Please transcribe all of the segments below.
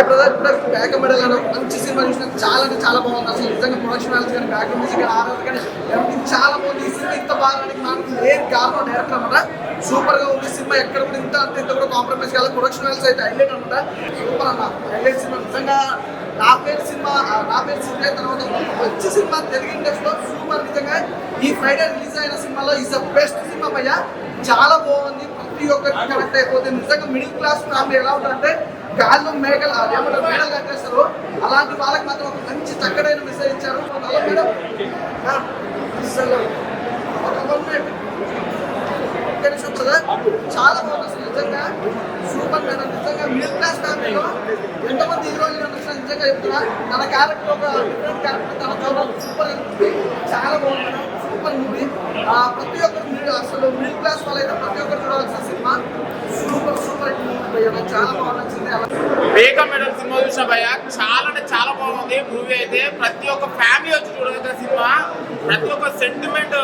Back medal మంచి cinema చూసిన చాలా అంటే చాలా బాగుంది. అసలు నిజంగా ప్రొడక్షన్ వాల్యూస్ కానీ బ్యాక్ మ్యూజిక్ కానీ ఆర్ఆర్ కానీ everything చాలా బాగుంది. ఈ సినిమా ఇంత బాగా మనకు మెయిన్ కారణం డైరెక్టర్ అనమాట. సూపర్ గా ఉంది సినిమా. ఎక్కడ కూడా ఇంత అంత ఇంత కూడా కాంప్రమైజ్ కాదు. ప్రొడక్షన్ వాల్యూస్ అయితే హైలైట్ అనమాట. సూపర్ అన్న హైలైట్ సినిమా నిజంగా. నా పేరు సినిమా తర్వాత మంచి సినిమా తెలుగు ఇండస్ట్రీలో సూపర్. నిజంగా ఈ ఫ్రైడే రిలీజ్ అయిన సినిమాలో ఈజ్ ద బెస్ట్ సినిమా భయ్యా. చాలా బాగుంది. ప్రతి ఒక్కరికి కనెక్ట్ అయిపోతే నిజంగా మిడిల్ క్లాస్ ఫ్యామిలీ ఎలా ఉంటుందంటే గాల్లో మేకలు ఏమంటారు మేడలు కట్టేస్తారు. అలాంటి వాళ్ళకి మాత్రం ఒక మంచి చక్కడైన మెసేజ్ ఇచ్చారు. మేడం అసలు చాలా బాగుంది అసలు నిజంగా సూపర్ మేడం. నిజంగా మిడిల్ క్లాస్ ఫ్యామిలీలో ఎంతమంది హీరోయిన్లు అనిపిస్తుంది నిజంగా చెప్తున్నా. తన క్యారెక్టర్ ఒక డిఫరెంట్ క్యారెక్టర్ తన చూడాలి. సూపర్ చాలా బాగుంది మేడం. Super movie. ప్రతి ఒక్కరు అసలు మిడిల్ క్లాస్ వాళ్ళైతే ప్రతి ఒక్కరు చూడాల్సిన సినిమా. సూపర్ సూపర్ చాలా బాగా నచ్చింది. బేగం మేడం సినిమా చూసిన భయ్య చాలా అంటే చాలా బాగుంది మూవీ. అయితే ప్రతి ఒక్క ఫ్యామిలీ వచ్చి చూడగలిగిన సినిమా. ప్రతి ఒక్క సెంటిమెంట్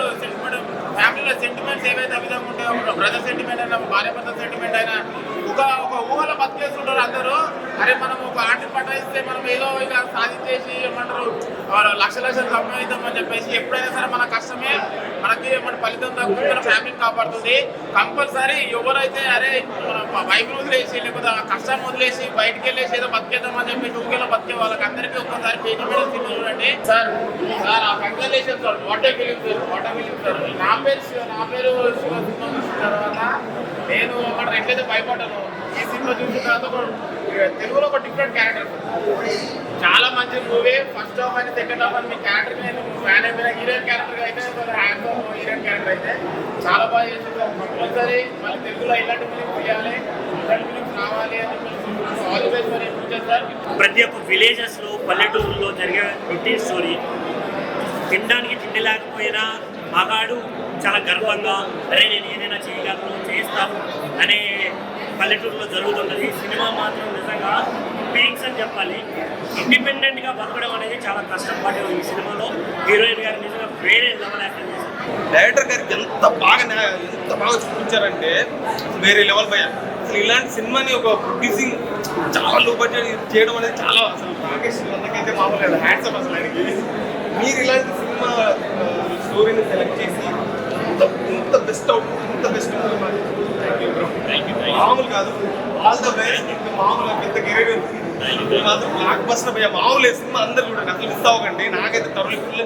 ఫ్యామిలీలో సెంటిమెంట్స్ ఏవైతే విధంగా ఉంటాయో బ్రదర్ సెంటిమెంట్ అయినా భార్య భర్త సెంటిమెంట్ అయినా ఒక ఊహలో బతికేస్తుంటారు అందరూ. అరే మనం ఒక ఆటలు పట్టాయిస్తే మనం ఏదో ఇక సాధించేసి ఏమంటారు లక్షలు సంపాదిద్దామని చెప్పేసి ఎప్పుడైనా సరే మన కష్టమే మనకి మన ఫలితం తగ్గుతుంది, మన ఫ్యామిలీని కాపాడుతుంది. కంపల్సరీ ఎవరైతే అరే మన వైఫ్ని వదిలేసి లేకపోతే ఆ కష్టాన్ని వదిలేసి బయటకు వెళ్ళేసి ఏదో బతికేద్దామని చెప్పి ఊరిలో బతికే వాళ్ళకి అందరికీ ఒక్కసారి పేజీ మీద సినిమా చూడండి సార్. సార్ ఆ congratulation sir. Water film sir. నా పేరు సినిమా చూసిన తర్వాత నేను అక్కడ ఎట్లయితే భయపడ్డాను ఈ సినిమా చూసిన తర్వాత తెలుగులో ఒక డిఫరెంట్ క్యారెక్టర్. చాలా మంచి మూవీ. ఫస్ట్ హాఫ్ అని సెకండ్ హాఫ్ అని మీ క్యారెక్టర్ నేను ఫ్యాన్ అయిపోయిన. హీరోయిన్ క్యారెక్టర్ అయితే హ్యాండ్ హీరోయిన్ క్యారెక్టర్ అయితే చాలా బాగా చేసింది. కంపల్సరీ మళ్ళీ తెలుగులో ఇలాంటి ఫిలిమ్స్ తీయాలి, ఇలాంటి ఫిలిమ్స్ రావాలి అని ఆల్వేస్ మరి ఫ్యూచర్ సార్. ప్రతి ఒక్క విలేజెస్లో పల్లెటూరులో జరిగే రొటీన్ స్టోరీ. తినడానికి తిండి లేకపోయినా మగాడు చాలా గర్వంగా అరే నేను ఏదైనా చేయగలను చేస్తాను అనే పల్లెటూరులో జరుగుతున్నది. సినిమా మాత్రం నిజంగా పీక్స్ అని చెప్పాలి. ఇండిపెండెంట్గా బతకడం అనేది చాలా కష్టపడే ఈ సినిమాలో హీరోయిన్ గారు నిజంగా వేరే లెవెల్ యాక్టింగ్ చేశారు. డైరెక్టర్ గారికి ఎంత బాగా చూపించారంటే వేరే లెవెల్ పై. అసలు ఇలాంటి సినిమాని ఒక ప్రొడ్యూసింగ్ చాలా లో బడ్జెట్ చేయడం అనేది చాలా అసలు రాకేష్ అన్నకైతే మామూలు హ్యాండ్స్ అప్ అసలు ఆయనకి. మీరు ఇలాంటి సినిమా స్టోరీని సెలెక్ట్ చేసి ఇంత బెస్ట్ మామూలు కాదు. All the best. మామూలుగా పెద్ద కెరీర్ మాత్రం బ్లాక్ బస్టర్ మామూలు సినిమా అందరు చూడండి. అసలు మిస్ అవ్వకండి. నాకైతే తరులు ఫుల్